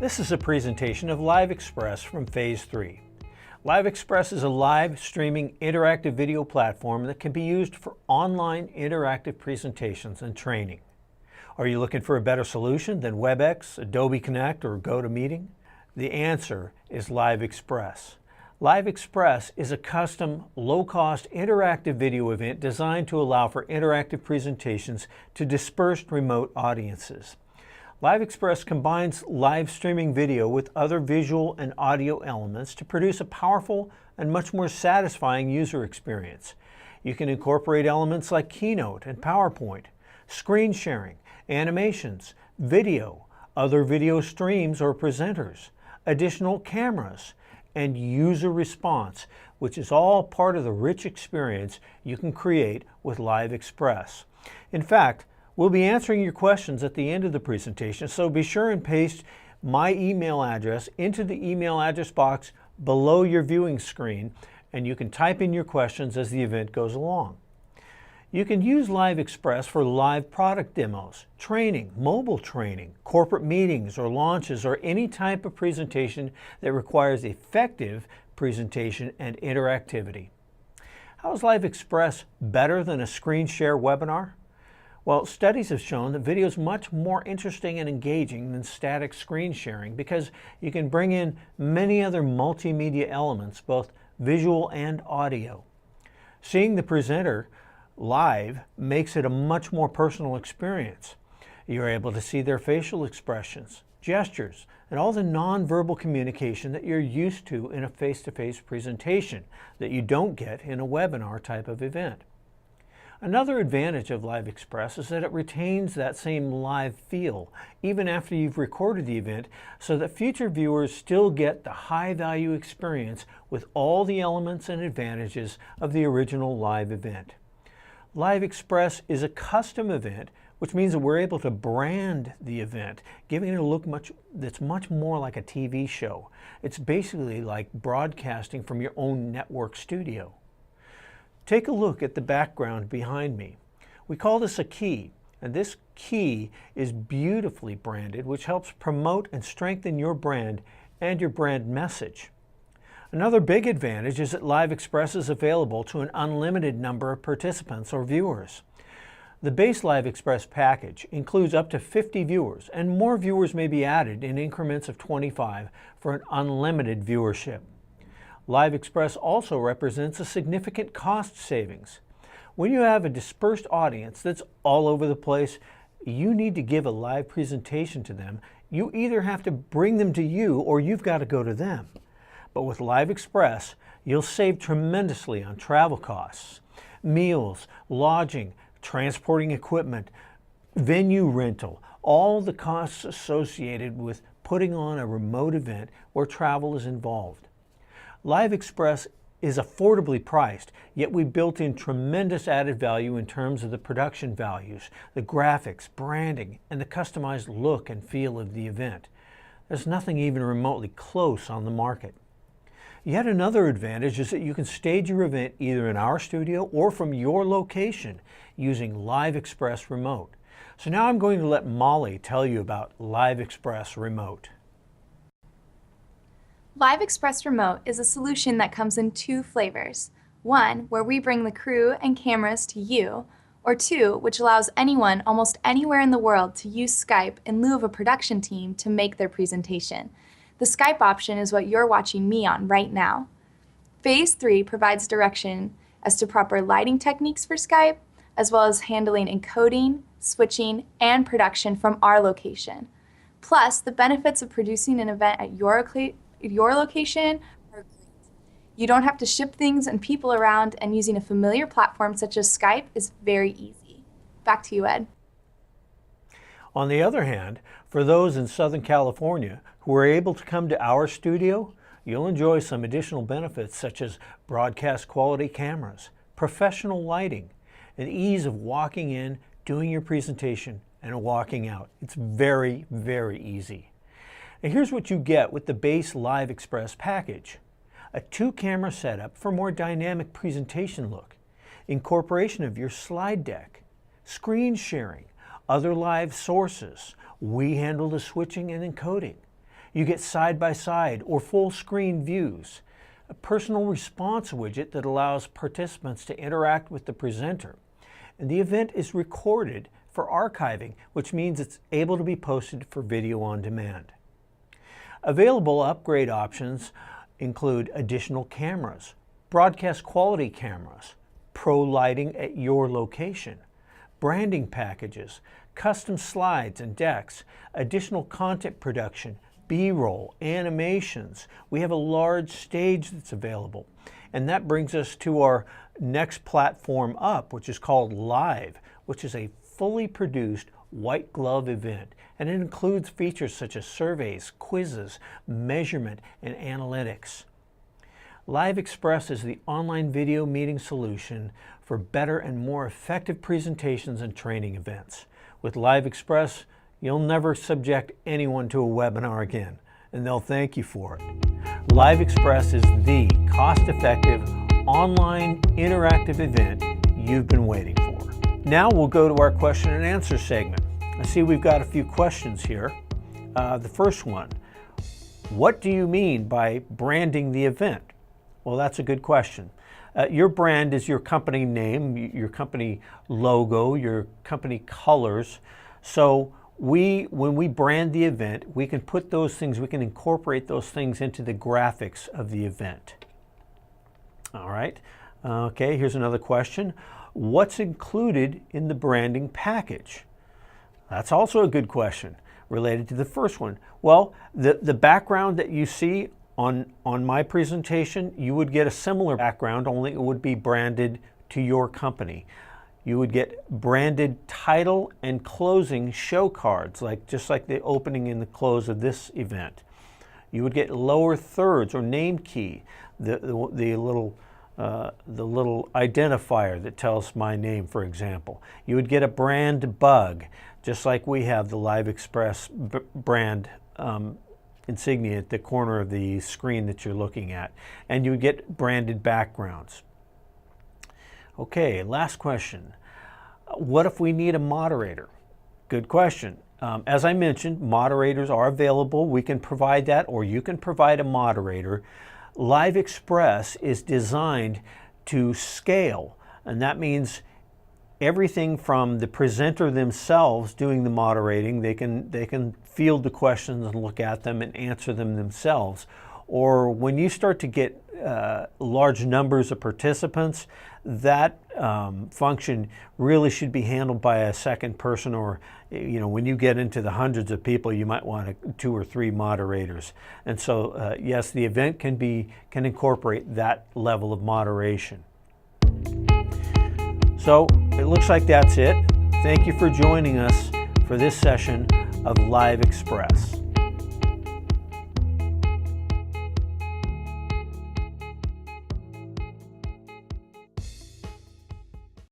This is a presentation of Live Express from Phase 3. Live Express is a live streaming interactive video platform that can be used for online interactive presentations and training. Are you looking for a better solution than Webex, Adobe Connect, or GoToMeeting? The answer is Live Express. Live Express is a custom, low-cost interactive video event designed to allow for interactive presentations to dispersed remote audiences. Live Express combines live streaming video with other visual and audio elements to produce a powerful and much more satisfying user experience. You can incorporate elements like Keynote and PowerPoint, screen sharing, animations, video, other video streams or presenters, additional cameras, and user response, which is all part of the rich experience you can create with Live Express. In fact, we'll be answering your questions at the end of the presentation, so be sure and paste my email address into the email address box below your viewing screen, and you can type in your questions as the event goes along. You can use Live Express for live product demos, training, mobile training, corporate meetings or launches, or any type of presentation that requires effective presentation and interactivity. How is Live Express better than a screen share webinar? Well, studies have shown that video is much more interesting and engaging than static screen sharing because you can bring in many other multimedia elements, both visual and audio. Seeing the presenter live makes it a much more personal experience. You're able to see their facial expressions, gestures, and all the nonverbal communication that you're used to in a face-to-face presentation that you don't get in a webinar type of event. Another advantage of Live Express is that it retains that same live feel even after you've recorded the event, so that future viewers still get the high-value experience with all the elements and advantages of the original live event. Live Express is a custom event, which means that we're able to brand the event, giving it a look that's much more like a TV show. It's basically like broadcasting from your own network studio. Take a look at the background behind me. We call this a key, and this key is beautifully branded, which helps promote and strengthen your brand and your brand message. Another big advantage is that Live Express is available to an unlimited number of participants or viewers. The base Live Express package includes up to 50 viewers, and more viewers may be added in increments of 25 for an unlimited viewership. Live Express also represents a significant cost savings. When you have a dispersed audience that's all over the place, you need to give a live presentation to them. You either have to bring them to you or you've got to go to them. But with Live Express, you'll save tremendously on travel costs, meals, lodging, transporting equipment, venue rental, all the costs associated with putting on a remote event where travel is involved. Live Express is affordably priced, yet we built in tremendous added value in terms of the production values, the graphics, branding, and the customized look and feel of the event. There's nothing even remotely close on the market. Yet another advantage is that you can stage your event either in our studio or from your location using Live Express Remote. So now I'm going to let Molly tell you about Live Express Remote. Live Express Remote is a solution that comes in two flavors. One, where we bring the crew and cameras to you, or two, which allows anyone almost anywhere in the world to use Skype in lieu of a production team to make their presentation. The Skype option is what you're watching me on right now. Phase 3 provides direction as to proper lighting techniques for Skype, as well as handling encoding, switching, and production from our location. Plus, the benefits of producing an event at your location are great. You don't have to ship things and people around, and using a familiar platform such as Skype is very easy. Back to you, Ed. On the other hand, for those in Southern California who are able to come to our studio, you'll enjoy some additional benefits such as broadcast quality cameras, professional lighting, and ease of walking in, doing your presentation, and walking out. It's very, very easy. And here's what you get with the base Live Express package. A 2-camera setup for more dynamic presentation look, incorporation of your slide deck, screen sharing, other live sources. We handle the switching and encoding. You get side-by-side or full-screen views, a personal response widget that allows participants to interact with the presenter. And the event is recorded for archiving, which means it's able to be posted for video on demand. Available upgrade options include additional cameras, broadcast quality cameras, pro lighting at your location, branding packages, custom slides and decks, additional content production, B-roll, animations. We have a large stage that's available. And that brings us to our next platform up, which is called Live, which is a fully produced white glove event. And it includes features such as surveys, quizzes, measurement, and analytics. Live Express is the online video meeting solution for better and more effective presentations and training events. With Live Express, you'll never subject anyone to a webinar again, and they'll thank you for it. Live Express is the cost-effective, online, interactive event you've been waiting for. Now we'll go to our question and answer segment. I see we've got a few questions here. The first one, what do you mean by branding the event? Well, that's a good question. Your brand is your company name, your company logo, your company colors. So when we brand the event, we can put those things, we can incorporate those things into the graphics of the event. All right. Okay, here's another question. What's included in the branding package? That's also a good question related to the first one. Well, the background that you see on my presentation, you would get a similar background, only it would be branded to your company. You would get branded title and closing show cards, just like the opening and the close of this event. You would get lower thirds or name key, the little identifier that tells my name, for example. You would get a brand bug, just like we have the Live Express brand insignia at the corner of the screen that you're looking at. And you would get branded backgrounds. Okay, last question. What if we need a moderator? Good question. As I mentioned, moderators are available. We can provide that, or you can provide a moderator. Live Express is designed to scale, and that means everything from the presenter themselves doing the moderating, they can field the questions and look at them and answer them themselves. Or when you start to get large numbers of participants, that function really should be handled by a second person, or when you get into the hundreds of people, you might want 2 or 3 moderators. And so yes, the event can incorporate that level of moderation. So it looks like that's it. Thank you for joining us for this session of Live Express.